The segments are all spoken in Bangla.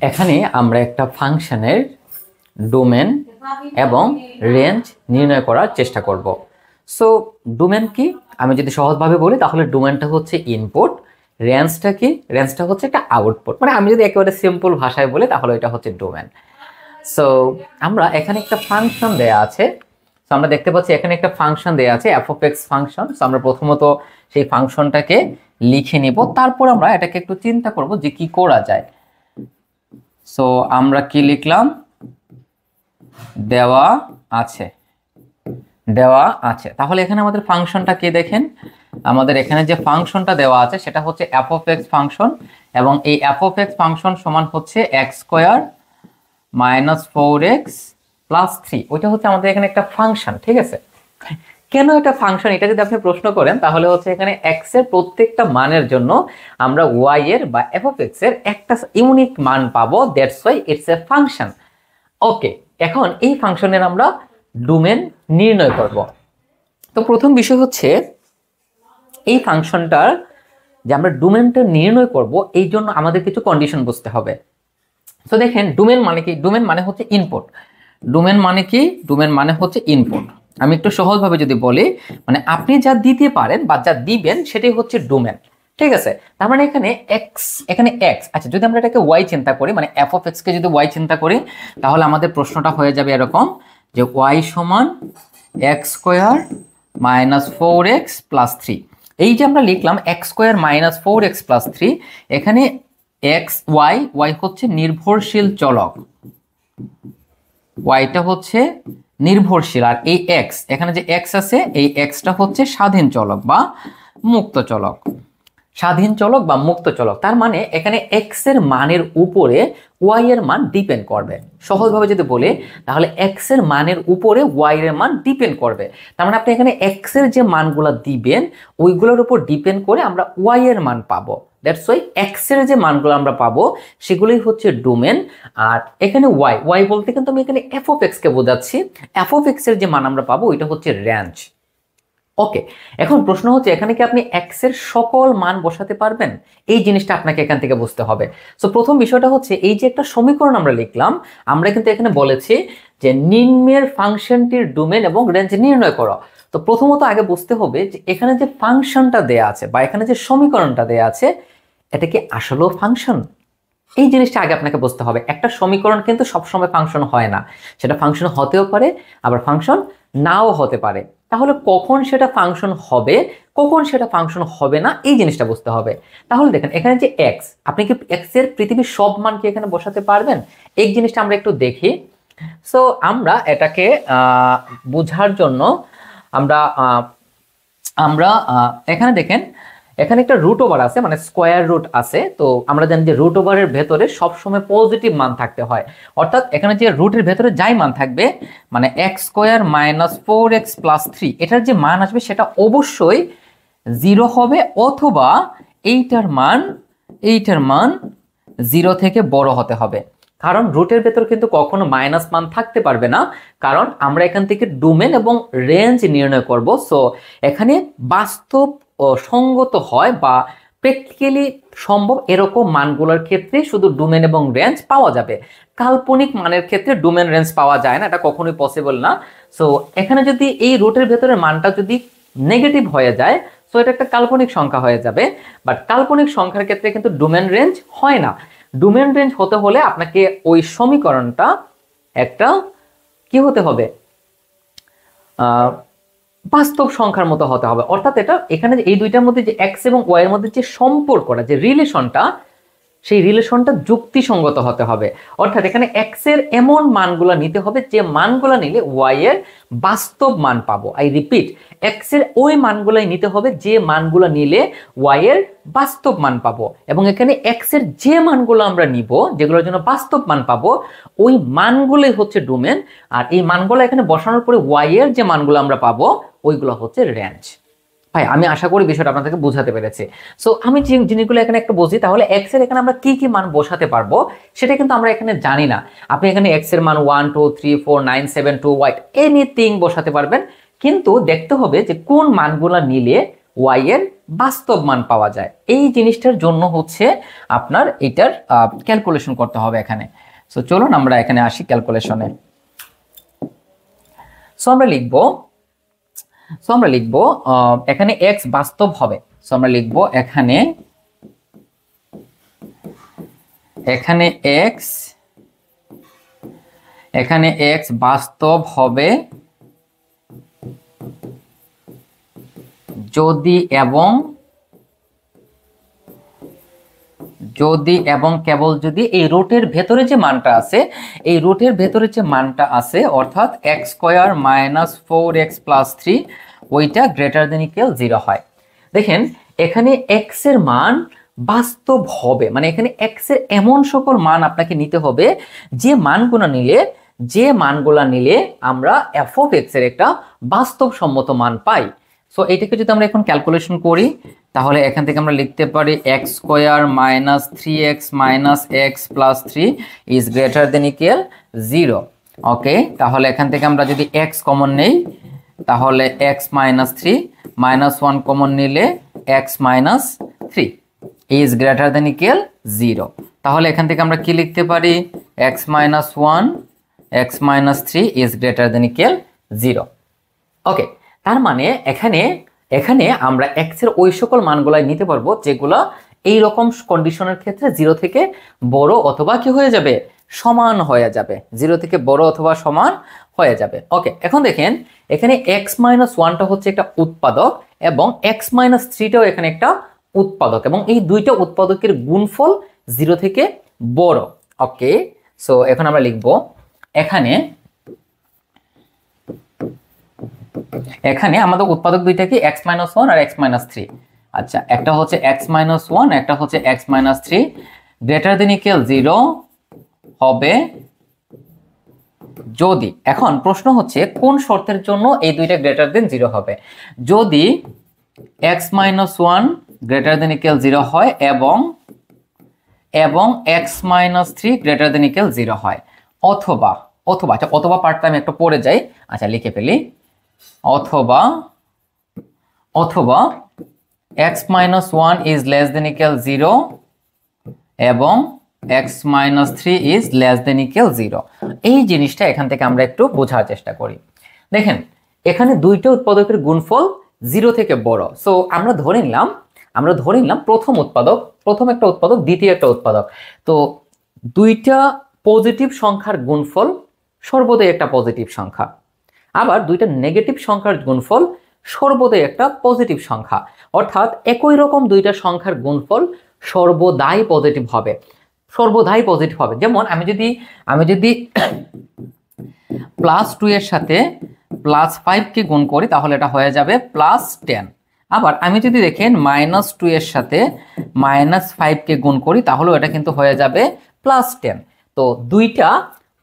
এখানে আমরা একটা ফাংশনের ডোমেন এবং রেঞ্জ নির্ণয় করার চেষ্টা করব। সো ডোমেন কি, আমি যদি সহজভাবে বলি তাহলে ডোমেনটা হচ্ছে ইনপুট, রেঞ্জটা কি, রেঞ্জটা হচ্ছে একটা আউটপুট। মানে আমি যদি একেবারে সিম্পল ভাষায় বলি তাহলে এটা হচ্ছে ডোমেন। সো আমরা এখানে একটা ফাংশন দেয়া আছে, সো আমরা দেখতে পাচ্ছি এখানে একটা ফাংশন দেয়া আছে F of x function. So আমরা প্রথমত সেই ফাংশনটাকে লিখে নিব, তারপর আমরা এটাকে একটু চিন্তা করব যে কি করা যায়। সো আমরা কি লিখলাম, দেওয়া আছে, দেওয়া আছে। তাহলে এখানে আমাদের ফাংশনটা কি দেখেন, আমাদের এখানে যে ফাংশনটা দেওয়া আছে সেটা হচ্ছে এফ অফ এক্স ফাংশন, এবং এই এফ অফ এক্স ফাংশন সমান হচ্ছে x square minus 4x plus 3। ওইটা হচ্ছে আমাদের এখানে একটা ফাংশন, ঠিক আছে। কেন এটা ফাংশন, এটা যদি আপনি প্রশ্ন করেন তাহলে হচ্ছে এখানে x এর প্রত্যেকটা মানের জন্য আমরা y এর বা এফ অফ এক্স এর একটা ইউনিক মান পাবো, that's why it's a function. Okay, এখন এই ফাংশনের আমরা ডোমেন নির্ণয় করব। তো প্রথম বিষয় হচ্ছে এই ফাংশনটার যে আমরা ডোমেনটা নির্ণয় করব এই জন্য আমাদের কিছু কন্ডিশন বুঝতে হবে। তো দেখেন ডোমেন মানে কি, ডোমেন মানে হচ্ছে ইনপুট। ডোমেন মানে কি, ডোমেন মানে হচ্ছে ইনপুট। আমি একটু সহজভাবে যদি বলি, মানে আপনি যা দিতে পারেন বা যা দিবেন সেটাই হচ্ছে ডোমেন, ঠিক আছে। তার মানে এখানে এক্স, এখানে এক্স, আচ্ছা যদি আমরা এটাকে ওয়াই চিন্তা করি, মানে এফ অফ এক্স কে যদি ওয়াই চিন্তা করি তাহলে আমাদের প্রশ্নটা হয়ে যাবে এরকম যে ওয়াই সমান x square minus 4x plus 3। এই যে আমরা লিখলাম x square minus 4x plus 3, এখানে এক্স ওয়াই, ওয়াই হচ্ছে নির্ভরশীল চলক, ওয়াইটা হচ্ছে নির্ভরশীল, আর এই এক্স, এখানে যে এক্স আছে এই এক্সটা হচ্ছে স্বাধীন চলক বা মুক্ত চলক, স্বাধীন চলক বা মুক্ত চলক। তার মানে এখানে এক্স এর মানের উপরে ওয়াই এর মান ডিপেন্ড করবে। সহজভাবে যদি বলি তাহলে এক্স এর মানের উপরে ওয়াই এর মান ডিপেন্ড করবে। তার মানে আপনি এখানে এক্স এর যে মানগুলো দিবেন ওইগুলোর উপর ডিপেন্ড করে আমরা ওয়াই এর মান পাবো। দ্যাটস ওয়াই এক্স এর যে মানগুলো আমরা পাবো সেগুলোই হচ্ছে ডোমেন। আর এখানে ওয়াই, ওয়াই বলতে কিন্তু আমি এখানে এফ অফ এক্স কে বোঝাচ্ছি। এফ অফ এক্স এর যে মান আমরা পাবো ওইটা হচ্ছে রেঞ্জ। ওকে, এখন প্রশ্ন হচ্ছে এখানে কি আপনি এক্স এর সকল মান বসাতে পারবেন? এই জিনিসটা আপনাকে এখান থেকে বুঝতে হবে। সো প্রথম বিষয়টা হচ্ছে এই যে একটা সমীকরণ আমরা লিখলাম, আমরা কিন্তু এখানে বলেছি যে নিম্নের ফাংশনটির ডোমেন এবং রেঞ্জ নির্ণয় করো। তো প্রথমত আগে বুঝতে হবে যে এখানে যে ফাংশনটা দেয়া আছে বা এখানে যে সমীকরণটা দেয়া আছে এটা কি আসলেও ফাংশন? এই জিনিসটা আগে আপনাকে বুঝতে হবে। একটা সমীকরণ কিন্তু সবসময় ফাংশন হয় না, সেটা ফাংশন হতেও পারে আবার ফাংশন নাও হতে পারে। তাহলে কখন সেটা ফাংশন হবে, কখন সেটা ফাংশন হবে না, এই জিনিসটা বুঝতে হবে। তাহলে দেখেন এখানে যে এক্স, আপনি কি এক্স এর পৃথিবীর সব মান কি এখানে বসাতে পারবেন? এই জিনিসটা আমরা একটু দেখি। সো আমরা এটাকে বোঝার জন্য আমরা আমরা এখানে দেখেন এখানে একটা রুট ওভার আছে, মানে স্কোয়ার রুট আছে। তো আমরা জানি যে রুট ওভারের ভেতরে সবসময় পজিটিভ মান থাকতে হয়, অর্থাৎ এখানে যে রুটের ভেতরে যাই মান থাকবে, মানে x square minus 4x plus 3, এটার যে মান আসবে সেটা অবশ্যই 0 হবে, অথবা এইটার মান 0 থেকে বড় হতে হবে। কারণ রুটের ভেতর কিন্তু কখনো মাইনাস মান থাকতে পারবে না, কারণ আমরা এখান থেকে ডোমেন এবং রেঞ্জ নির্ণয় করব। সো এখানে বাস্তব ও সঙ্গত হয় বা প্র্যাকটিক্যালি সম্ভব এরকম মানগুলোর ক্ষেত্রে শুধু ডোমেন এবং রেঞ্জ পাওয়া যাবে। কাল্পনিক মানের ক্ষেত্রে ডোমেন রেঞ্জ পাওয়া যায় না, এটা কখনোই পসিবল না। সো এখানে যদি এই রুটের ভেতরের মানটা যদি নেগেটিভ হয়ে যায়, সো এটা একটা কাল্পনিক সংখ্যা হয়ে যাবে। বাট কাল্পনিক সংখ্যার ক্ষেত্রে কিন্তু ডোমেন রেঞ্জ হয় না। ডোমেন রেঞ্জ হতে হলে আপনাকে ওই সমীকরণটা একটা কি হতে হবে, বাস্তব সংখ্যার মতো হতে হবে। অর্থাৎ এটা এখানে এই দুইটার মধ্যে যে এক্স এবং ওয়াই এর মধ্যে যে সম্পর্কটা, যে রিলেশনটা, সেই রিলেশনটা যুক্তিসঙ্গত হতে হবে। অর্থাৎ এখানে এক্স এর এমন মানগুলো নিতে হবে যে মানগুলো নিলে ওয়াই এর বাস্তব মান পাবো। আই রিপিট, এক্স এর ওই মানগুলাই নিতে হবে যে মানগুলো নিলে ওয়াই এর বাস্তব মান পাবো, এবং এখানে এক্স এর যে মানগুলো আমরা নিব যেগুলোর জন্য বাস্তব মান পাবো ওই মানগুলোই হচ্ছে ডোমেন। আর এই মানগুলো এখানে বসানোর পরে ওয়াই এর যে মানগুলো আমরা পাবো ওইগুলো হচ্ছে রেঞ্জ। ভাই আমি আশা করি বিষয়টা আপনাদেরকে বোঝাতে পেরেছি। সো আমি যে জিনিসগুলো এখানে একটু বুঝি, তাহলে এক্স এর এখানে আমরা কি কি মান বসাতে পারবো সেটা কিন্তু আমরা এখানে জানি না। আপনি এখানে এক্স এর মান 1 2 3 4 9 7 2 ওয়াই এনিথিং বসাতে পারবেন, কিন্তু দেখতে হবে যে কোন মানগুলো নিলে y এর বাস্তব মান পাওয়া যায়। এই জিনিসটার জন্য হচ্ছে আপনার এটার ক্যালকুলেশন করতে হবে এখানে। সো চলুন আমরা এখানে আসি ক্যালকুলেশনে। সো আমরা লিখব এখানে x বাস্তব হবে। সো আমরা লিখব এখানে x বাস্তব হবে যদি এবং কেবল যদি এই রুটের ভেতরে যে মানটা আছে, এই রুটের ভেতরে যে মানটা আছে অর্থাৎ x² - 4x + 3 ওইটা গ্রেটার দেন ইকুয়াল 0 হয়। দেখেন এখানে x এর মান বাস্তব হবে, মানে এখানে x এর এমন সকল মান আপনাকে নিতে হবে যে মানগুলা নিলে আমরা f of x এর একটা বাস্তবসম্মত মান পাই। সো এটাকে যদি আমরা এখন ক্যালকুলেশন করি তাহলে এখান থেকে আমরা লিখতে পারি x² - 3x - x + 3 is greater than equal 0। ওকে, তাহলে এখান থেকে আমরা যদি x কমন নেই তাহলে x - 3 -1 কমন নিলে x - 3 is greater than equal 0। তাহলে এখান থেকে আমরা কি লিখতে পারি x - 1 x - 3 is greater than equal 0। ওকে, তার মানে এখানে আমরা x এর ওই সকল মানগুলাই নিতে পারবো যেগুলো এই রকম কন্ডিশনের ক্ষেত্রে 0 থেকে বড় অথবা কি হয়ে যাবে, সমান হয়ে যাবে, 0 থেকে বড় অথবা সমান হয়ে যাবে। ওকে, এখন দেখেন এখানে x - 1টা হচ্ছে একটা উৎপাদক এবং x - 3টাও এখানে একটা উৎপাদক এবং এই দুইটা উৎপাদকের গুণফল 0 থেকে বড়। ওকে, সো এখন আমরা লিখব এখানে আমাদের উৎপাদক দুইটা কি x - 1 আর x - 3। আচ্ছা, একটা হচ্ছে x - 1 একটা হচ্ছে x - 3 গ্রেটার দেন ইকুয়াল 0 হবে যদি, এখন প্রশ্ন হচ্ছে কোন শর্তের জন্য এই দুইটা গ্রেটার দেন 0 হবে। যদি x - 1 গ্রেটার দেন ইকুয়াল 0 হয় এবং x - 3 গ্রেটার দেন ইকুয়াল 0 হয়, অথবা আচ্ছা অথবা পার্টটা আমি একটু পড়ে যাই, আচ্ছা লিখে ফেলি, অথবা x - 1 is less than equal 0 এবং x - 3 is less than equal 0। এই জিনিসটা এখান থেকে আমরা একটু বোঝার চেষ্টা করি। দেখেন এখানে দুইটা উৎপাদকের গুণফল 0 থেকে বড়। সো আমরা ধরে নিলাম প্রথম একটা উৎপাদক দ্বিতীয় একটা উৎপাদক। তো দুইটা পজিটিভ সংখ্যার গুণফল সর্বদাই একটা পজিটিভ সংখ্যা, আবার দুইটা নেগেটিভ সংখ্যার গুণফল সর্বদাই একটা পজিটিভ সংখ্যা, অর্থাৎ একই রকম দুইটা সংখ্যার গুণফল সর্বদাই পজিটিভ হবে। যেমন আমি যদি +2 এর সাথে +5 কে গুণ করি তাহলে এটা হয়ে যাবে +10। আবার আমি যদি দেখেন -2 এর সাথে -5 কে গুণ করি তাহলেও এটা কিন্তু হয়ে যাবে +10। তো দুইটা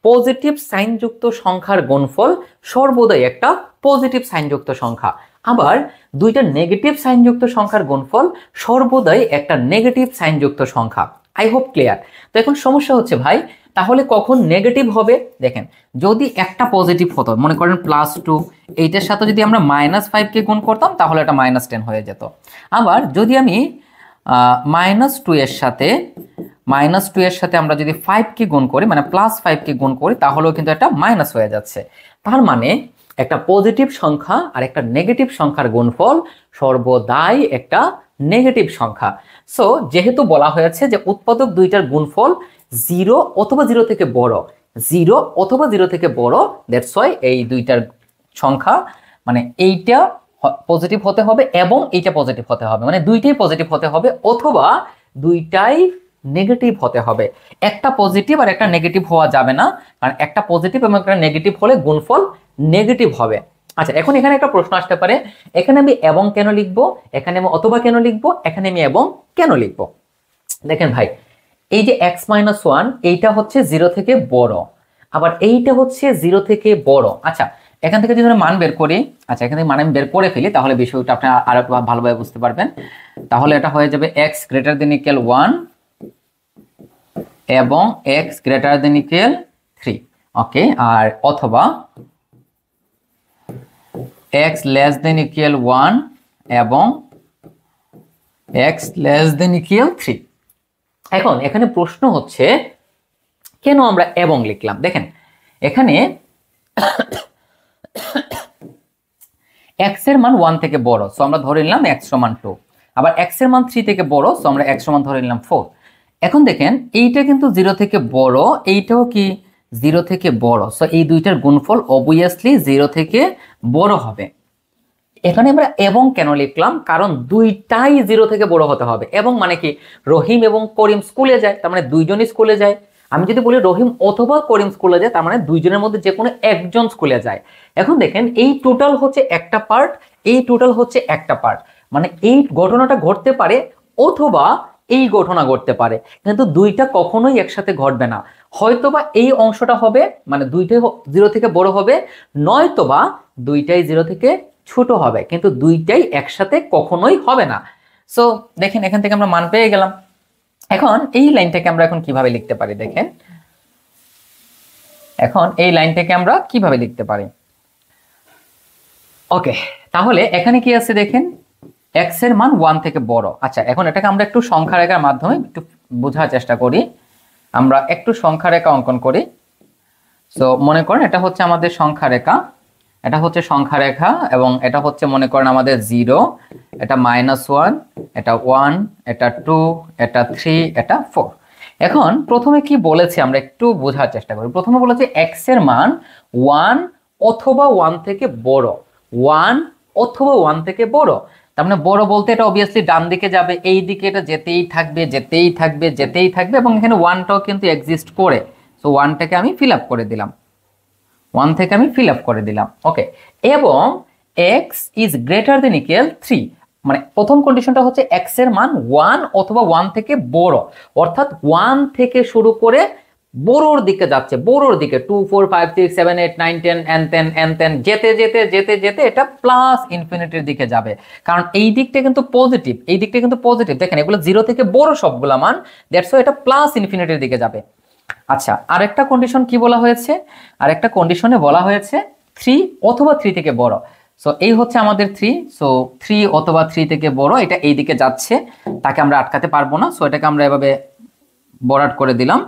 পজিটিভ সাইনযুক্ত সংখ্যার গুণফল সর্বদাই একটা পজিটিভ সাইনযুক্ত সংখ্যা, আবার দুইটা নেগেটিভ সাইনযুক্ত সংখ্যার গুণফল সর্বদাই একটা নেগেটিভ সাইনযুক্ত সংখ্যা। I hope clear. তো এখন সমস্যা হচ্ছে ভাই তাহলে কখন নেগেটিভ হবে, দেখেন যদি একটা পজিটিভ হতো, মনে করেন +2, এইটার সাথে যদি আমরা -5 কে গুণ করতাম তাহলে এটা -10 হয়ে যেত। আবার যদি আমি -2 এর সাথে আমরা যদি 5 কে গুণ করি, মানে +5 কে গুণ করি তাহলেও কিন্তু এটা মাইনাস হয়ে যাচ্ছে। তার মানে একটা পজিটিভ সংখ্যা আর একটা নেগেটিভ সংখ্যার গুণফল সর্বদাই একটা নেগেটিভ সংখ্যা। সো যেহেতু বলা হয়েছে যে উৎপাদক দুইটার গুণফল 0 অথবা 0 থেকে বড়, দ্যাটস ওয়াই এই দুইটার সংখ্যা মানে এইটা পজিটিভ হতে হবে এবং এইটা পজিটিভ হতে হবে, মানে দুইটাই পজিটিভ হতে হবে অথবা দুইটাই নেগেটিভ হতে হবে। একটা পজিটিভ আর একটা নেগেটিভ হওয়া যাবে না, কারণ একটা পজিটিভ এবং একটা নেগেটিভ হলে গুণফল নেগেটিভ হবে। আচ্ছা, এখন এখানে একটা প্রশ্ন আসতে পারে, এখানে আমি এবং কেন লিখবো, এখানে আমি অথবা কেন লিখবো, এখানে আমি এবং কেন লিখবো। দেখেন ভাই, এই যে x - 1 এইটা হচ্ছে 0 থেকে বড়, আবার এইটা হচ্ছে 0 থেকে বড়। আচ্ছা, এখান থেকে যদি আমরা মান বের করি, আচ্ছা এখান থেকে মান আমি বের করে ফেলি তাহলে বিষয়টা আপনি আরো ভালোভাবে বুঝতে পারবেন। তাহলে এটা হয়ে যাবে x greater than equal 1 এবং x greater than equal 3। ওকে, আর অথবা x less than equal 1 এবং এক্স লেস দেন ইকুয়াল 3। এখন এখানে প্রশ্ন হচ্ছে কেন আমরা এবং লিখলাম। দেখেন এখানে এক্স এর মান 1 থেকে বড়, সো আমরা ধরে নিলাম x সমান 2। আবার x এর মান 3 থেকে বড়, সো আমরা x সমান ধরে নিলাম 4। এখন দেখেন এইটা কিন্তু 0 থেকে বড়, এইটাও কি 0 থেকে বড়, সো এই দুইটার গুণফল অবভিয়াসলি 0 থেকে বড় হবে। এখানে আমরা এবং কেন লিখলাম, কারণ দুইটাই 0 থেকে বড় হতে হবে। এবং মানে কি, রহিম এবং করিম স্কুলে যায়, তার মানে দুইজনই স্কুলে যায়। আমি যদি বলি রহিম অথবা করিম স্কুলে যায়, তার মানে দুইজনের মধ্যে যে কোনো একজন স্কুলে যায়। এখন দেখেন এই টোটাল হচ্ছে একটা পার্ট, এই টোটাল হচ্ছে একটা পার্ট, মানে এই ঘটনাটা ঘটতে পারে অথবা এই ঘটনা ঘটতে পারে, কিন্তু দুইটা কখনোই একসাথে ঘটবে না। হয়তোবা এই অংশটা হবে, মানে দুইটাই 0 থেকে বড় হবে, নয়তোবা দুইটাই 0 থেকে ছোট হবে, কিন্তু দুইটাই একসাথে কখনোই হবে না। সো দেখেন এখান থেকে আমরা মান পেয়ে গেলাম। এখন এই লাইনটাকে আমরা এখন কিভাবে লিখতে পারি, দেখেন এখন এই লাইনটাকে আমরা কিভাবে লিখতে পারি। ওকে, তাহলে এখানে কি আছে দেখেন, x এর মান 1 থেকে বড়। আচ্ছা, এখন এটাকে আমরা একটু সংখ্যা রেখার মাধ্যমে একটু বোঝার চেষ্টা করি। আমরা একটু সংখ্যা রেখা অঙ্কন করি। সো মনে করেন এটা হচ্ছে আমাদের সংখ্যা রেখা, এটা হচ্ছে সংখ্যা রেখা, এবং এটা হচ্ছে মনে করেন আমাদের 0, এটা -1, এটা 1, এটা 2, এটা 3, এটা 4। এখন প্রথমে কি বলেছে আমরা একটু বোঝার চেষ্টা করি। প্রথমে বলেছে x এর মান 1 অথবা 1 থেকে বড়, 1 অথবা 1 থেকে বড়। তার মানে বড় বলতে এটা অবভিয়াসলি ডান দিকে যাবে, এই দিকে এটা যেতেই থাকবে যেতেই থাকবে যেতেই থাকবে, এবং এখানে 1টাও কিন্তু এক্সিস্ট করে। সো 1টাকে আমি ফিল আপ করে দিলাম, 1 থেকে আমি ফিল আপ করে দিলাম। ওকে, এবং x is greater than equal 3, মানে প্রথম কন্ডিশনটা হচ্ছে x এর মান 1 অথবা 1 থেকে বড়, অর্থাৎ 1 থেকে শুরু করে বড়র দিকে যাচ্ছে, বড়র দিকে 2 4 5 6 7 8 9 10 and 10 যেতে যেতে যেতে যেতে এটা প্লাস ইনফিনিটির দিকে যাবে, কারণ এই দিকটা কিন্তু পজিটিভ, এই দিকটা কিন্তু পজিটিভ। দেখেন এগুলো 0 থেকে বড় সবগুলা মান, দ্যাটস ওয়াই এটা প্লাস ইনফিনিটির দিকে যাবে। আচ্ছা, আরেকটা কন্ডিশন কি বলা হয়েছে, আরেকটা কন্ডিশনে বলা হয়েছে 3 অথবা 3 থেকে বড়। সো এই হচ্ছে আমাদের 3, সো 3 অথবা 3 থেকে বড়, এটা এই দিকে যাচ্ছে, তাকে আমরা আটকাতে পারবো না। সো এটাকে আমরা এভাবে বরাট করে দিলাম,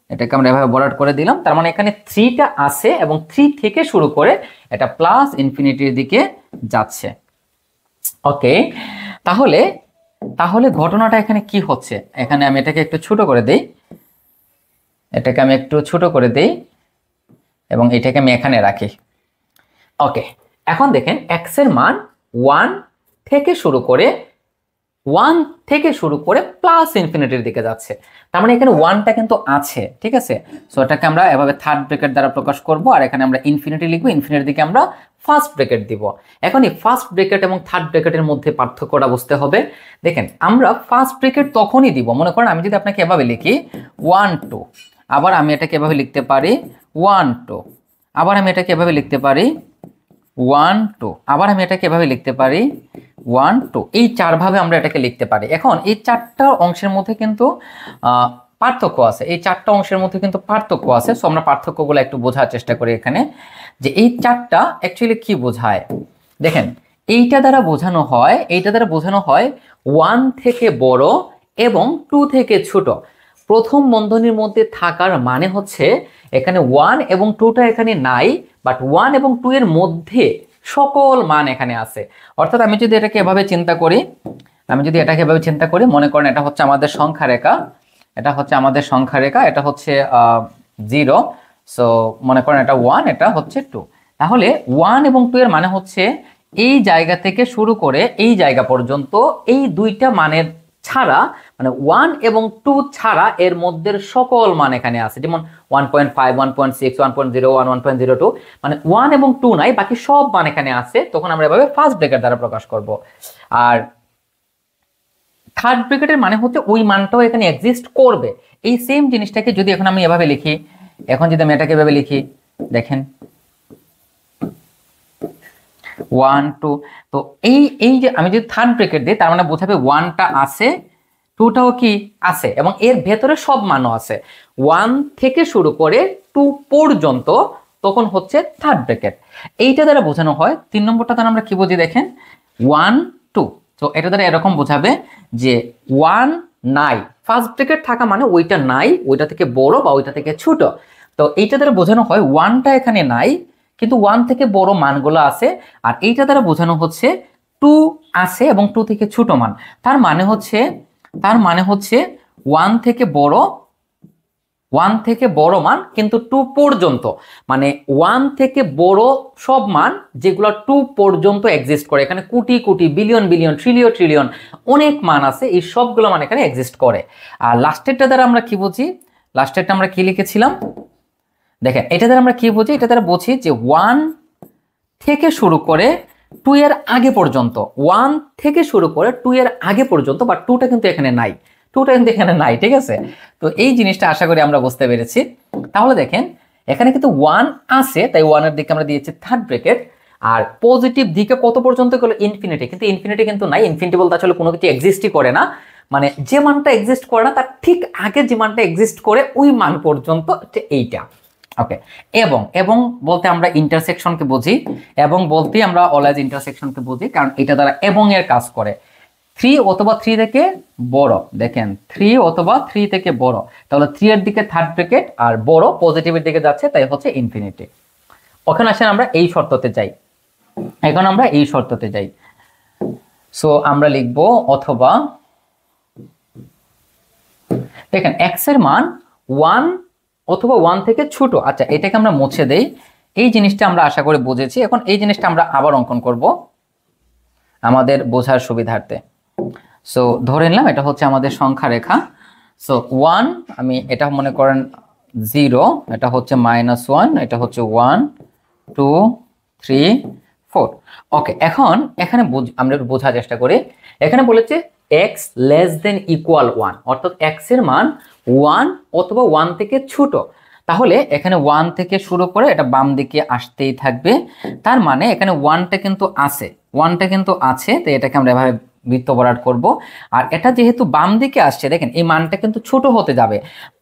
এটাকে আমরা এভাবে বরাট করে দিলাম। তার মানে এখানে 3টা আছে এবং 3 থেকে শুরু করে এটা প্লাস ইনফিনিটির দিকে যাচ্ছে। ওকে, তাহলে তাহলে ঘটনাটা এখানে কি হচ্ছে, এখানে আমি এটাকে একটু ছোট করে দেই, এটাকে আমি একটু ছোট করে দেই এবং এটাকে আমি এখানে রাখি। ওকে, এখন দেখেন x এর মান 1 থেকে শুরু করে প্লাস ইনফিনিটির দিকে যাচ্ছে, তার মানে এখানে 1টা কিন্তু আছে, ঠিক আছে। সো এটাকে আমরা এভাবে থার্ড ব্র্যাকেট দ্বারা প্রকাশ করব, আর এখানে আমরা ইনফিনিটি লিখবো, ইনফিনিটির দিকে আমরা ফার্স্ট ব্র্যাকেট দিব। এখন এই ফার্স্ট ব্র্যাকেট এবং থার্ড ব্র্যাকেটের মধ্যে পার্থক্যটা বুঝতে হবে। দেখেন আমরা ফার্স্ট ব্র্যাকেট তখনই দিব, মনে করেন আমি যদি আপনাকে এভাবে লিখি 1 2, আবার আমি এটাকে এভাবে লিখতে পারি 1 2, আবার আমি এটাকে এভাবে লিখতে পারি 1 2, আবার আমি এটাকে এভাবে লিখতে পারি 1 2, এই 4 ভাবে আমরা এটাকে লিখতে পারি। এখন এই 4টা অংশের মধ্যে কিন্তু পার্থক্য আছে, এই 4টা অংশের মধ্যে কিন্তু পার্থক্য আছে। সো আমরা পার্থক্যগুলো একটু বোঝার চেষ্টা করি এখানে, যে এই 4টা অ্যাকচুয়ালি কি বোঝায়। দেখেন এইটা দ্বারা বোঝানো হয়, এইটা দ্বারা বোঝানো হয় 1 থেকে বড় এবং 2 থেকে ছোট। প্রথম বন্ধনীর মধ্যে থাকার মানে হচ্ছে এখানে 1 এবং 2টা এখানে নাই, বাট 1 এবং 2 এর মধ্যে সকল মান এখানে আছে। অর্থাৎ আমি যদি এটাকে এভাবে চিন্তা করি, মনে করেন এটা হচ্ছে আমাদের সংখ্যা রেখা, এটা হচ্ছে আমাদের সংখ্যা রেখা, এটা হচ্ছে 0, সো মনে করেন এটা 1, এটা হচ্ছে 2। তাহলে 1 এবং 2 এর মানে হচ্ছে এই জায়গা থেকে শুরু করে এই জায়গা পর্যন্ত এই দুইটা মানের ছাড়া, মানে 1 এবং 2 ছাড়া এর মধ্যে সকল মান এখানে আছে, যেমন 1.5 1.6 1.01 1.02, মানে 1 এবং 2 নাই, বাকি সব মান এখানে আছে। তখন আমরা এভাবে ফার্স্ট ব্র্যাকেট দ্বারা প্রকাশ করব। আর থার্ড ব্র্যাকেটের মানে হচ্ছে ওই মানটাও এখানে এক্সিস্ট করবে। এই সেম জিনিসটাকে যদি এখন আমি এভাবে লিখি, এখন যদি আমি এটাকে এভাবে লিখি, দেখেন 1 2, তো এই যে আমি যদি থার্ড ব্র্যাকেট দিই, তার মানে বোঝাবে 1টা আছে, 2টাও কি আছে, এবং এর ভেতরে সব মানও আছে। 1 থেকে শুরু করে 2 পর্যন্ত তখন হচ্ছে থার্ড ব্র্যাকেট। এইটা দ্বারা বোঝানো হয়। 3 নম্বরটা দ্বারা আমরা কি বুঝি দেখেন, 1 2, তো এটা দ্বারা এরকম বোঝাবে যে 1 নাই, ফার্স্ট ব্র্যাকেট থাকা মানে ওইটা নাই, ওইটা থেকে বড় বা ওইটা থেকে ছোট। তো এইটা দ্বারা বোঝানো হয় 1টা এখানে নাই, কিন্তু 1 থেকে বড় মানগুলো আছে। আর এইটা দ্বারা বোঝানো হচ্ছে 2 আছে এবং 2 থেকে ছোট মান। তার মানে হচ্ছে 1 থেকে বড় মান কিন্তু 2 পর্যন্ত, মানে 1 থেকে বড় সব মান যেগুলো 2 পর্যন্ত এক্সিস্ট করে। এখানে crore crore, billion billion, trillion trillion অনেক মান আছে, এই সবগুলো মান এখানে এক্সিস্ট করে। আর লাস্টেরটা দ্বারা আমরা কি বুঝি? লাস্টেরটা আমরা কি লিখেছিলাম দেখেন, এটা দ্বারা আমরা কি বুঝি? এটা দ্বারা বুঝি যে 1 থেকে শুরু করে 2 এর আগে পর্যন্ত, 1 থেকে শুরু করে 2 এর আগে পর্যন্ত, বা 2টা কিন্তু এখানে নাই, 2টা কিন্তু এখানে নাই, ঠিক আছে? তো এই জিনিসটা আশা করি আমরা বুঝতে পেরেছি। তাহলে দেখেন এখানে কিন্তু 1 আছে, তাই 1 এর দিকে আমরা দিয়েছি থার্ড ব্র্যাকেট। আর পজিটিভ দিকে কত পর্যন্ত গেল? ইনফিনিটি। কিন্তু ইনফিনিটি কিন্তু নাই, ইনফিনিটি বলতে আসলে কোনো কিছু এক্সিস্টই করে না, মানে যে মানটা এক্সিস্ট করে না তার ঠিক আগে যে মানটা এক্সিস্ট করে ওই মান পর্যন্ত এইটা। ওকে, এবং এবং বলতে আমরা ইন্টারসেকশনকে বুঝি, এবং বলতে আমরা অলওয়েজ ইন্টারসেকশনকে বুঝি, কারণ এটা দ্বারা এবং এর কাজ করে। 3 অথবা 3 থেকে বড়, দেখেন 3 অথবা 3 থেকে বড়, তাহলে 3 এর দিকে থার্ড ব্র্যাকেট আর বড় পজিটিভের দিকে যাচ্ছে, তাই হচ্ছে ইনফিনিটি। ওখানে আসেন আমরা এই শর্ততে যাই, এখন আমরা এই শর্ততে যাই। সো আমরা লিখব অথবা, দেখেন x এর মান 1 অথবা 1 থেকে ছোট। আচ্ছা, এটাকে আমরা মুছে দেই, এই জিনিসটা আমরা আশা করি বুঝেছি। এখন এই জিনিসটা আমরা আবার অঙ্কন করব আমাদের বোঝার সুবিধার্থে। সো ধরে নিলাম এটা হচ্ছে আমাদের সংখ্যা রেখা। সো 1, আমি এটা মনে করেন 0, এটা হচ্ছে -1, এটা হচ্ছে 1 2 3 4। ওকে, এখন এখানে আমরা একটু বোঝার চেষ্টা করি। এখানে বলেছে x <= 1, অর্থাৎ x এর মান 1 অথবা 1 থেকে ছোট। তাহলে এখানে 1 থেকে শুরু করে এটা বাম দিকে আসতেই থাকবে, তার মানে এখানে 1টা কিন্তু আছে, 1টা কিন্তু আছে, তো এটাকে আমরা এভাবে বৃত্ত ভরাট করব। আর এটা যেহেতু বাম দিকে আসছে, দেখেন এই মানটা কিন্তু ছোট হতে যাবে।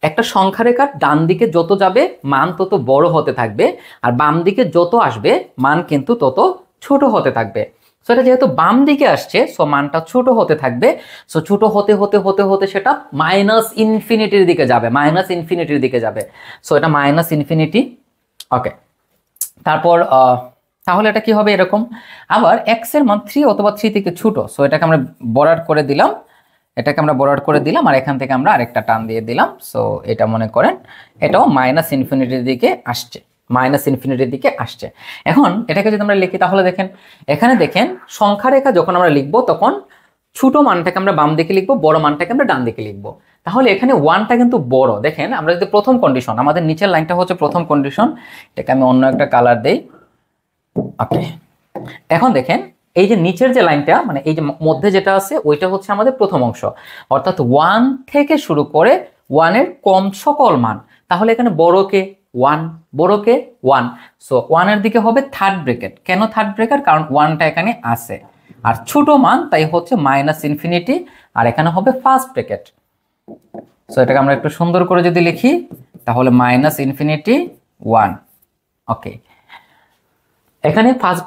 একটা সংখ্যা রেখার ডান দিকে যত যাবে মান তত বড় হতে থাকবে, আর বাম দিকে যত আসবে মান কিন্তু তত ছোট হতে থাকবে। সো এটা যেহেতু বাম দিকে আসছে, সো মানটা ছোট হতে থাকবে। সো ছোট হতে হতে হতে হতে সেটা -ইনফিনিটির দিকে যাবে, -ইনফিনিটির দিকে যাবে। সো এটা -ইনফিনিটি। ওকে, তারপর তাহলে এটা কি হবে? এরকম। আবার x এর মান 3 অথবা 3 থেকে ছোট, সো এটাকে আমরা বর্ডার করে দিলাম, এটাকে আমরা বর্ডার করে দিলাম, আর এখান থেকে আমরা আরেকটা টান দিয়ে দিলাম। সো এটা মনে করেন এটাও -ইনফিনিটির দিকে আসছে, -ইনফিনিটির দিকে আসছে। এখন এটাকে যদি আমরা লিখি, তাহলে দেখেন এখানে দেখেন সংখ্যা রেখা যখন আমরা লিখবো তখন ছোট মানটাকে আমরা বাম দিকে লিখবো, বড় মানটাকে আমরা ডান দিকে লিখবো। তাহলে এখানে 1টা কিন্তু বড়। দেখেন আমরা যদি প্রথম কন্ডিশন, আমাদের নিচের লাইনটা হচ্ছে প্রথম কন্ডিশন, এটাকে আমি অন্য একটা কালার দেই। ওকে, এখন দেখেন এই যে নিচের যে লাইনটা, মানে এই যে মধ্যে যেটা আছে ওইটা হচ্ছে আমাদের প্রথম অংশ, অর্থাৎ 1 থেকে শুরু করে 1 এর কম সকল মান। তাহলে এখানে বড়কে 1, বড়কে 1, সো 1 এর দিকে হবে থার্ড ব্র্যাকেট। কেন থার্ড ব্র্যাকেট? কারণ 1টা এখানে আছে, আর ছোট মান তাই হচ্ছে -ইনফিনিটি, আর এখানে হবে ফার্স্ট ব্র্যাকেট। সো এটাকে আমরা একটু সুন্দর করে যদি লিখি, তাহলে -ইনফিনিটি 1। ওকে, এখানে ফার্স্ট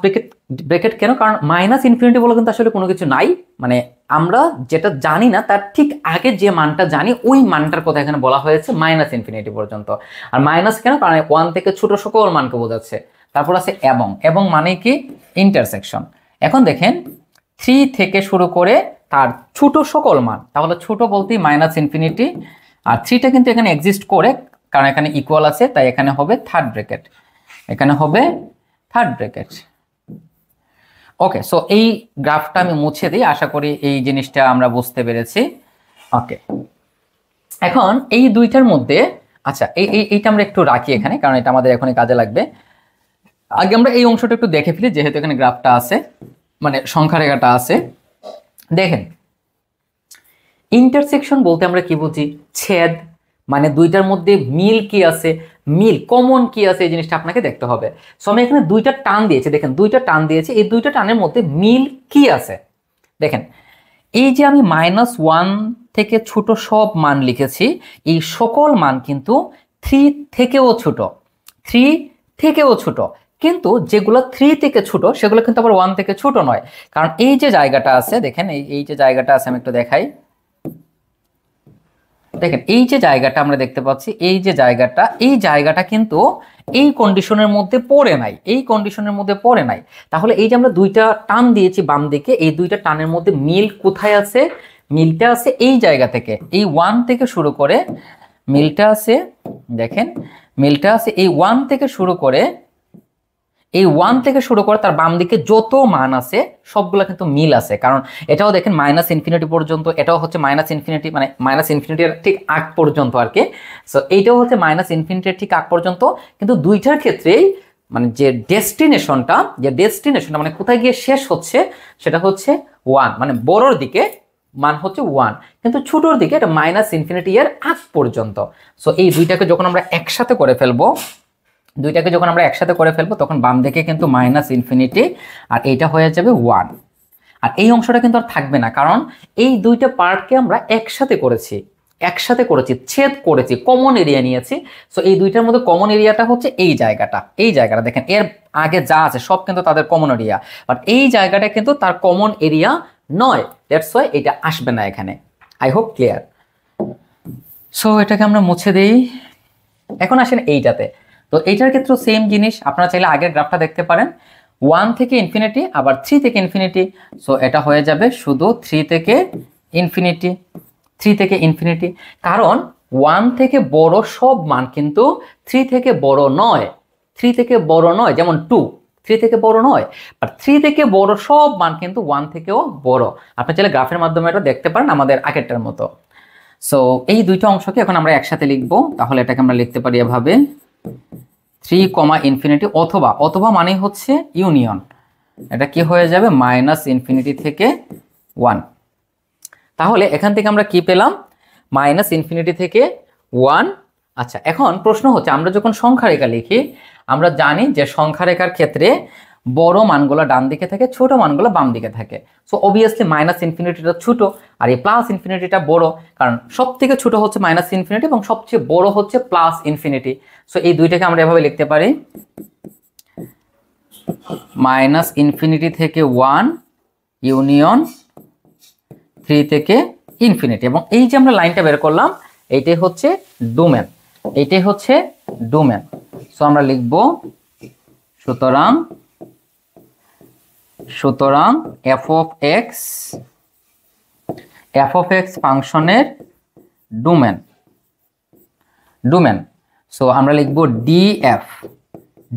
ব্র্যাকেট কেন? কারণ -ইনফিনিটি বলে কিন্তু আসলে কোনো কিছু নাই, মানে আমরা যেটা জানি না তার ঠিক আগে যে মানটা জানি ওই মানটার কথা এখানে বলা হয়েছে -ইনফিনিটি পর্যন্ত। আর মাইনাস কেন? কারণ 1 থেকে ছোট সকল মানকে বোঝাচ্ছে। তারপর আছে এবং, এবং মানে কি? ইন্টারসেকশন। এখন দেখেন 3 থেকে শুরু করে তার ছোট সকল মান, তাহলে ছোট বলতেই -ইনফিনিটি, আর 3টা কিন্তু এখানে এক্সিস্ট করে কারণ এখানে ইকুয়াল আছে, তাই এখানে হবে থার্ড ব্র্যাকেট, এখানে হবে থার্ড ব্র্যাকেট। ওকে, সো এই গ্রাফটা আমি মুছে দিই, আশা করি এই জিনিসটা আমরা বুঝতে পেরেছি। ওকে, এখন এই দুইটার মধ্যে, আচ্ছা এইটা আমরা একটু রাখি এখানে, কারণ এটা আমাদের এখনই কাজে লাগবে। আগে আমরা এই অংশটা একটু দেখে ফেলি, যেহেতু এখানে গ্রাফটা আছে, মানে সংখ্যা রেখাটা আছে। দেখেন ইন্টারসেকশন বলতে আমরা কি বুঝি? ছেদ, মানে দুইটার মধ্যে মিল কি আছে, মিল কমন কি আছে, এই জিনিসটা আপনাকে দেখতে হবে। সো আমি এখানে দুইটা টান দিয়েছি, দেখেন দুইটা টান দিয়েছি, এই দুইটা টানের মধ্যে মিল কি আছে দেখেন। এই যে আমি -1 থেকে ছোট সব মান লিখেছি, এই সকল মান কিন্তু 3 থেকেও ছোট, 3 থেকেও ছোট, কিন্তু যেগুলো 3 থেকে ছোট সেগুলো কিন্তু আবার 1 থেকে ছোট নয়। কারণ এই যে জায়গাটা আছে দেখেন, এই যে জায়গাটা আছে আমি একটু দেখাই। দেখেন এই যে জায়গাটা আমরা দেখতে পাচ্ছি, এই জায়গাটা কিন্তু এই কন্ডিশনের মধ্যে পড়ে নাই, এই কন্ডিশনের মধ্যে পড়ে নাই। তাহলে এই যে আমরা দুইটা টান দিয়েছি বাম দিকে, এই দুইটা টানের মধ্যে মিল কোথায় আছে? মিলটা আছে এই জায়গা থেকে, এই 1 থেকে শুরু করে মিলটা আছে, দেখেন মিলটা আছে এই 1 থেকে শুরু করে, এই 1 থেকে শুরু করে তার বাম দিকে যত মান আছে সবগুলো কিন্তু মিল আছে। কারণ এটাও দেখেন মাইনাস ইনফিনিটি পর্যন্ত, এটাও হচ্ছে মাইনাস ইনফিনিটি, মানে মাইনাস ইনফিনিটির ঠিক আগ পর্যন্ত আর কি। সো এইটাও হচ্ছে মাইনাস ইনফিনিটির ঠিক আগ পর্যন্ত। কিন্তু দুইটার ক্ষেত্রেই মানে যে ডেস্টিনেশনটা মানে কোথায় গিয়ে শেষ হচ্ছে সেটা হচ্ছে 1, মানে বড়র দিকে মান হচ্ছে 1, কিন্তু ছোটর দিকে এটা মাইনাস ইনফিনিটি এর আগ পর্যন্ত। সো এই দুইটাকে যখন আমরা একসাথে করে ফেলবো, তখন বাম দিকে কিন্তু মাইনাস ইনফিনিটি আর এইটা হয়ে যাবে 1। আর এই অংশটা কিন্তু আর থাকবে না, কারণ এই দুইটা পার্টকে আমরা একসাথে করেছি, ছেদ করেছি, কমন এরিয়া নিয়েছি। সো এই দুইটার মধ্যে কমন এরিয়াটা হচ্ছে এই জায়গাটা, দেখেন এর আগে যা আছে সব কিন্তু তাদের কমন এরিয়া, বাট এই জায়গাটা কিন্তু তার কমন এরিয়া নয়, দ্যাটস ওয়াই এটা আসবে না এখানে। I hope clear. সো এটাকে আমরা মুছে দেই। এখন আসেন এইটাতে। তো এইটার ক্ষেত্রে সেম জিনিস, আপনারা চাইলে আগের গ্রাফটা দেখতে পারেন, 1 থেকে ইনফিনিটি আবার 3 থেকে ইনফিনিটি। সো এটা হয়ে যাবে শুধু 3 থেকে ইনফিনিটি, কারণ 1 থেকে বড় সব মান কিন্তু 3 থেকে বড় নয়, যেমন 2 3 থেকে বড় নয়, বাট 3 থেকে বড় সব মান কিন্তু 1 থেকেও বড়। আপনি চাইলে গ্রাফের মাধ্যমে এটা দেখতে পারেন আমাদের আগেরটার মতো। সো এই দুইটা অংশকে এখন আমরা একসাথে লিখব। তাহলে এটাকে আমরা লিখতে পারি এভাবে 3, ইনফিনিটি, অথবা মানে হচ্ছে ইউনিয়ন। এটা কি হয়ে যাবে? মাইনাস ইনফিনিটি থেকে 1। তাহলে এখান থেকে আমরা কি পেলাম? মাইনাস ইনফিনিটি থেকে 1। আচ্ছা, এখন প্রশ্ন হচ্ছে আমরা যখন সংখ্যা রেখা লিখি, আমরা জানি যে সংখ্যা রেখার ক্ষেত্রে বড় মানগুলো ডান দিকে থাকে, ছোট মানগুলো বাম দিকে থাকে। সো অবভিয়াসলি মাইনাস ইনফিনিটিটা ছোট আর এই প্লাস ইনফিনিটিটা বড়, কারণ সব থেকে ছোট হচ্ছে মাইনাস ইনফিনিটি এবং সবচেয়ে বড় হচ্ছে প্লাস ইনফিনিটি। সো এই দুইটাকে আমরা এভাবে লিখতে পারি, মাইনাস ইনফিনিটি থেকে 1 ইউনিয়ন 3 থেকে ইনফিনিটি। এবং এই যে আমরা লাইনটা বের করলাম এইটাই হচ্ছে ডোমেন, সো আমরা লিখব সুতরাং f of x ফাংশনের ডোমেন। সো আমরা লিখব df,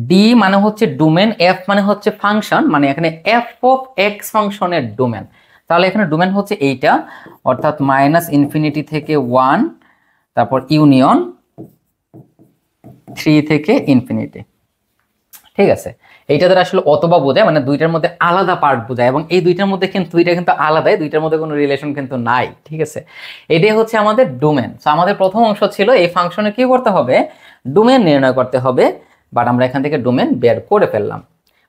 d মানে হচ্ছে ডোমেন, f মানে হচ্ছে ফাংশন, মানে এখানে f of x ফাংশনের ডোমেন। তাহলে এখানে ডোমেন হচ্ছে এইটা, অর্থাৎ মাইনাস ইনফিনিটি থেকে 1 তারপর ইউনিয়ন 3 থেকে ইনফিনিটি। ঠিক আছে, এইটা দ্বারা আসলে অথবা বোঝায়, মানে দুইটার মধ্যে আলাদা পার্ট বোঝায়, এবং এই দুইটার মধ্যে কিন্তু আলাদাই, দুইটার মধ্যে কোনো রিলেশন কিন্তু নাই। ঠিক আছে, এটাই হচ্ছে আমাদের ডোমেন। সো আমাদের প্রথম অংশ ছিল এই ফাংশনে কি করতে হবে? ডোমেন নির্ণয় করতে হবে, বাট আমরা এখান থেকে ডোমেন বের করে ফেললাম।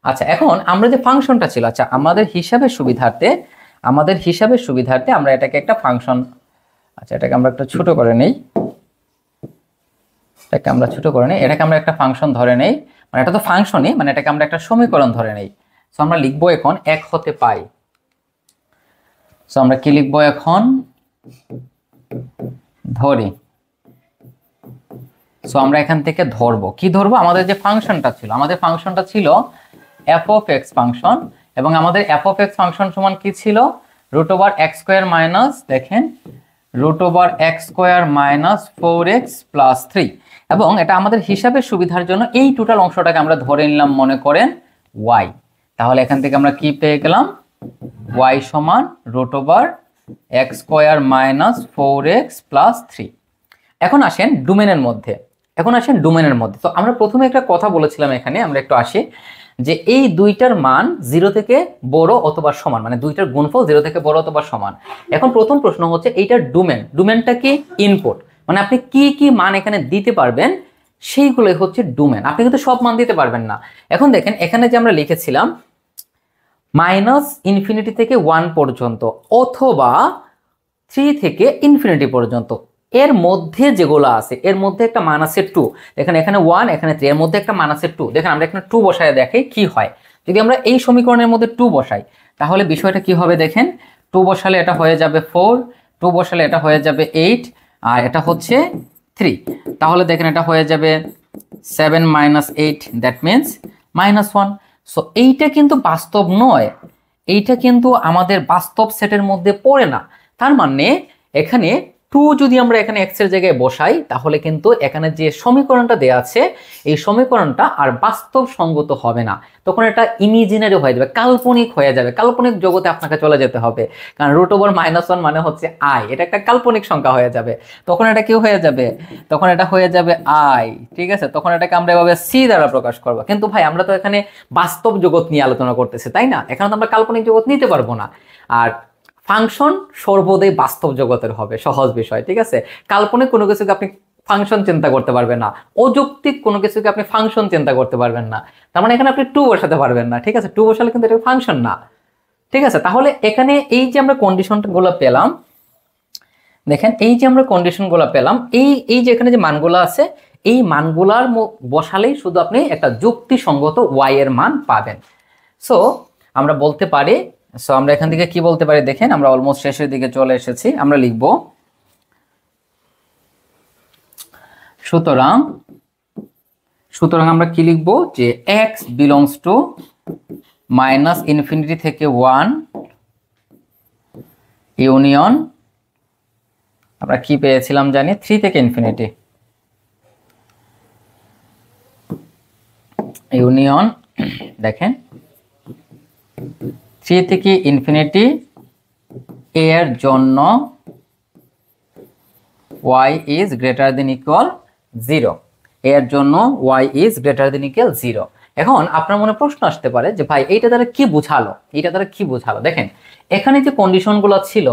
আচ্ছা, এখন আমরা যে ফাংশনটা ছিল, আচ্ছা আমাদের হিসাবের সুবিধার্থে আমরা এটাকে একটা ফাংশন, আচ্ছা এটাকে আমরা একটা ছোট করে নেই, এটাকে আমরা একটা ফাংশন ধরে নেই, মানে এটা তো ফাংশনই, মানে এটাকে আমরা একটা সমীকরণ ধরে নেই। সো আমরা লিখবো এখন এক হতে পাই। সো আমরা কি লিখবো এখন? ধরি। সো আমরা এখান থেকে ধরবো, কি ধরবো? আমাদের যে ফাংশনটা ছিল f of x ফাংশন, এবং আমাদের f of x ফাংশন সমান কি ছিল? √x² মাইনাস, দেখেন √x² মাইনাস 4x প্লাস 3। এবং এটা আমাদের হিসাবের সুবিধার জন্য এই টোটাল অংশটাকে আমরা ধরে নিলাম মনে করেন y। তাহলে এখান থেকে আমরা কি পেয়ে গেলাম? y সমান √x² মাইনাস 4x প্লাস 3। এখন আসেন ডোমেনের মধ্যে। তো আমরা প্রথমে একটা কথা বলেছিলাম, এখানে আমরা একটু আসি যে এই দুইটার মান 0 থেকে বড় অথবা সমান, মানে দুইটার গুণফল 0 থেকে বড় অথবা সমান। এখন প্রথম প্রশ্ন হচ্ছে এইটার ডোমেনটা কি? ইনপুট, মানে আপনি কি কি মান এখানে দিতে পারবেন সেইগুলোই হচ্ছে ডোমেন। আপনি কিন্তু সব মান দিতে পারবেন না। এখন দেখেন এখানে যে আমরা লিখেছিলাম মাইনাস ইনফিনিটি থেকে 1 পর্যন্ত অথবা 3 থেকে ইনফিনিটি পর্যন্ত, এর মধ্যে যেগুলো আছে এর মধ্যে একটা মান আছে 2, দেখেন এখানে 1 এখানে 3, এর মধ্যে একটা মান আছে 2। দেখেন আমরা এখানে 2 বসায় দেখি কি হয়। যদি আমরা এই সমীকরণের মধ্যে 2 বসাই তাহলে বিষয়টা কি হবে দেখেন, 2 বসালে এটা হয়ে যাবে 4, 2 বসালে এটা হয়ে যাবে 8, আর এটা হচ্ছে 3। তাহলে দেখেন এটা হয়ে যাবে 7 - 8, দ্যাট মিন্স -1। সো এইটা কিন্তু বাস্তব নয়, এইটা কিন্তু আমাদের বাস্তব সেটের মধ্যে পড়ে না। তার মানে এখানে 2 যদি আমরা এখানে x এর জায়গায় বসাই তাহলে কিন্তু এখানে যে সমীকরণটা দেয়া আছে এই সমীকরণটা আর বাস্তব সঙ্গত হবে না, তখন এটা ইমাজিনারি হয়ে যাবে, কাল্পনিক হয়ে যাবে, কাল্পনিক জগতে আপনাকে চলে যেতে হবে। কারণ √1 মানে হচ্ছে i, এটা একটা কাল্পনিক সংখ্যা হয়ে যাবে। তখন এটা কি হয়ে যাবে, তখন এটা হয়ে যাবে i, ঠিক আছে। তখন এটাকে আমরা এভাবে c দ্বারা প্রকাশ করব। কিন্তু ভাই আমরা তো এখানে বাস্তব জগৎ নিয়ে আলোচনা করতেছি, তাই না? এখানে তো আমরা কাল্পনিক জগৎ নিতে পারবো না। আর ফাংশন সর্বদাই বাস্তব জগতের হবে, সহজ বিষয়, ঠিক আছে। কাল্পনিক কোনো কিছুকে আপনি ফাংশন চিন্তা করতে পারবেন না, অযৌক্তিক কোনো কিছুকে আপনি ফাংশন চিন্তা করতে পারবেন না। তার মানে এখানে আপনি 2 বসাতে পারবেন না, ঠিক আছে। 2 বসালে কিন্তু এটা ফাংশন না, ঠিক আছে। তাহলে এখানে এই যে আমরা কন্ডিশনগুলো পেলাম, দেখেন এই যে আমরা কন্ডিশনগুলো পেলাম, এই যে এখানে যে মানগুলো আছে এই মানগুলার বসালেই শুধু আপনি একটা যুক্তিসঙ্গত y এর মান পাবেন। সো আমরা বলতে পারি, সো আমরা এখান থেকে কি বলতে পারি দেখেন, আমরা অলমোস্ট শেষের দিকে চলে এসেছি। আমরা লিখব সুতরাং আমরা কি লিখব যে x বিলংস টু -∞ থেকে 1 ইউনিয়ন, আমরা কি পেয়েছিলাম জানি 3 থেকে ইনফিনিটি, ইউনিয়ন দেখেন 3 থেকে ইনফিনিটি এর জন্য y is greater than equal 0, এর জন্য y is greater than equal 0। এখন আপনার মনে প্রশ্ন আসতে পারে যে ভাই এইটা দ্বারা কি বোঝালো, এইটা দ্বারা কি বোঝালো। দেখেন এখানে যে কন্ডিশনগুলো ছিল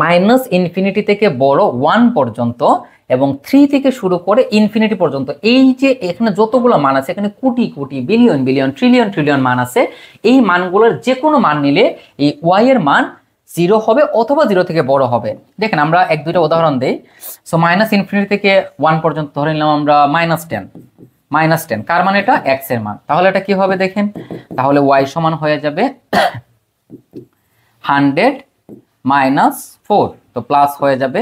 -∞ থেকে বড় 1 পর্যন্ত এবং 3 থেকে শুরু করে ইনফিনিটি পর্যন্ত, এই যে এখানে যতগুলো মান আছে, এখানে crore crore billion billion trillion trillion মান আছে, এই মানগুলোর যে কোনো মান নিলে এই y এর মান 0 হবে অথবা 0 থেকে বড় হবে। দেখেন আমরা 1-2টা উদাহরণ দেই। সো -∞ থেকে 1 পর্যন্ত ধরে নিলাম আমরা -10, কার মানে এটা x এর মান। তাহলে এটা কি হবে দেখেন, তাহলে y সমান হয়ে যাবে 100 - 4, তো প্লাস হয়ে যাবে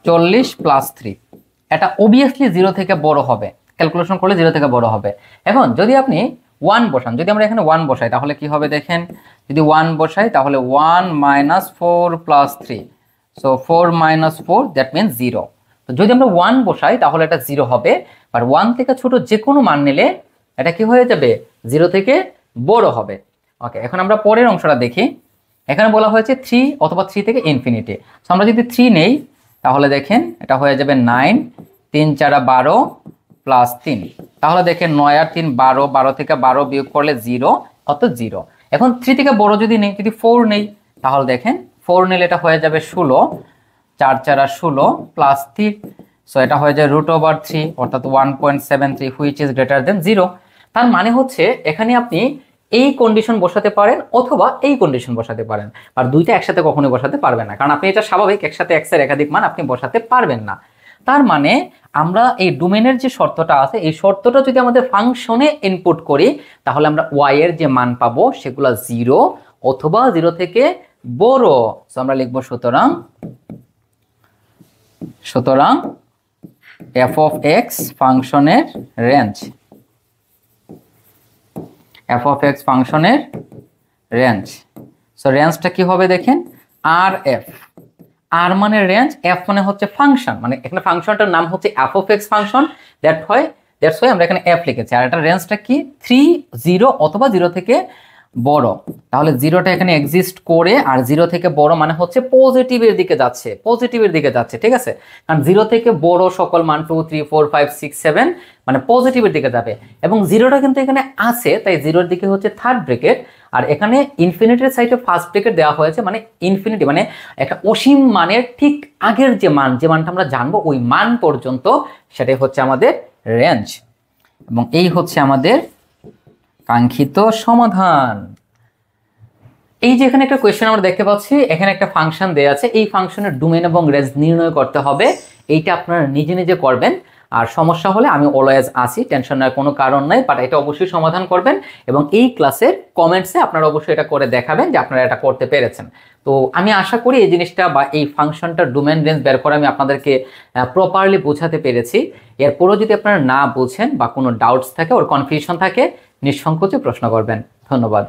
40 + 3। এটা অবভিয়াসলি 0 থেকে বড় হবে, ক্যালকুলেশন করলে 0 থেকে বড় হবে। এখন যদি আপনি 1 বসান, যদি আমরা এখানে 1 বসাই তাহলে কি হবে দেখেন, যদি 1 বসাই তাহলে 1 - 4 + 3, সো 4 - 4 দ্যাট মিন্স 0। তো যদি আমরা 1 বসাই তাহলে এটা 0 হবে, আর 1 থেকে ছোট যে কোনো মান নিলে এটা কি হয়ে যাবে 0 থেকে বড় হবে। ওকে, এখন আমরা পরের অংশটা দেখি। এখানে বলা হয়েছে 3 অথবা 3 থেকে ইনফিনিটি। সো আমরা যদি 3 নেই তাহলে দেখেন এটা হয়ে যাবে 9, 3 × 4 = 12 + 3। তাহলে দেখেন 9 আর 3 12, 12 থেকে 12 বিয়োগ করলে 0, অর্থাৎ 0। এখন 3 থেকে বড় যদি নেই, যদি 4 নেই তাহলে দেখেন 4 নিলে এটা হয়ে যাবে 16, 4 × 4 = 16 + 3, সো এটা হয়ে যায় √3 অর্থাৎ 1.73 হুইচ ইজ গ্রেটার দেন 0। তার মানে হচ্ছে এখানে আপনি এই কন্ডিশন বসাতে পারেন অথবা এই কন্ডিশন বসাতে পারেন, আর দুইটা একসাথে কখনোই বসাতে পারবেন না, কারণ আপনি এটা স্বাভাবিক একসাথে x এর একাধিক মান আপনি বসাতে পারবেন না। তার মানে আমরা এই ডোমেনের যে শর্তটা আছে এই শর্তটা যদি আমাদের ফাংশনে ইনপুট করি তাহলে আমরা y এর যে মান পাবো সেগুলো 0 অথবা 0 থেকে বড়। সো আমরা লিখব সুতরাং f of x ফাংশনের রেঞ্জ, f of x ফাংশনের রেঞ্জ। সো রেঞ্জটা কি হবে দেখেন, আর f, আর মানে রেঞ্জ, f মানে হচ্ছে ফাংশন, মানে এখানে ফাংশনটার নাম হচ্ছে f of x function, that's why আমরা এখানে f লিখেছি। আর এটা রেঞ্জটা কি 3, 0 অথবা 0 থেকে বড়। তাহলে 0টা এখানে এক্সিস্ট করে, আর 0 থেকে বড় মানে হচ্ছে পজিটিভের দিকে যাচ্ছে, ঠিক আছে। কারণ 0 থেকে বড় সকল মান 2, 3, 4, 5, 6, 7 মানে পজিটিভের দিকে যাবে, এবং 0টা কিন্তু এখানে আছে তাই 0-এর দিকে হচ্ছে থার্ড ব্র্যাকেট, আর এখানে ইনফিনিটির সাইডে ফার্স্ট ব্র্যাকেট দেওয়া হয়েছে, মানে ইনফিনিটি মানে একটা অসীম মানের ঠিক আগের যে মানটা আমরা জানবো ওই মান পর্যন্ত, সেটাই হচ্ছে আমাদের রেঞ্জ। এবং এই হচ্ছে আমাদের কাঙ্ক্ষিত সমাধান। এই যে এখানে একটা কোয়েশ্চেন আমরা দেখতে পাচ্ছি, এখানে একটা ফাংশন দেয়া আছে, এই ফাংশনের ডোমেইন এবং রেঞ্জ নির্ণয় করতে হবে। এইটা আপনারা নিজে নিজে করবেন, আর সমস্যা হলে আমি অলওয়েজ আছি, টেনশন নেওয়ার কোনো কারণ নাই, বাট এটা অবশ্যই সমাধান করবেন এবং এই ক্লাসের কমেন্টসে আপনারা অবশ্যই এটা করে দেখাবেন যে আপনারা এটা করতে পেরেছেন। তো আমি আশা করি এই জিনিসটা বা এই ফাংশনটার ডোমেইন রেঞ্জ বের করে আমি আপনাদেরকে প্রপারলি বোঝাতে পেরেছি। এরপরও যদি আপনারা না বোঝেন বা কোনো ডাউটস থাকে ওর কনফিউশন থাকে, নিঃসংকোচে প্রশ্ন করবেন। ধন্যবাদ।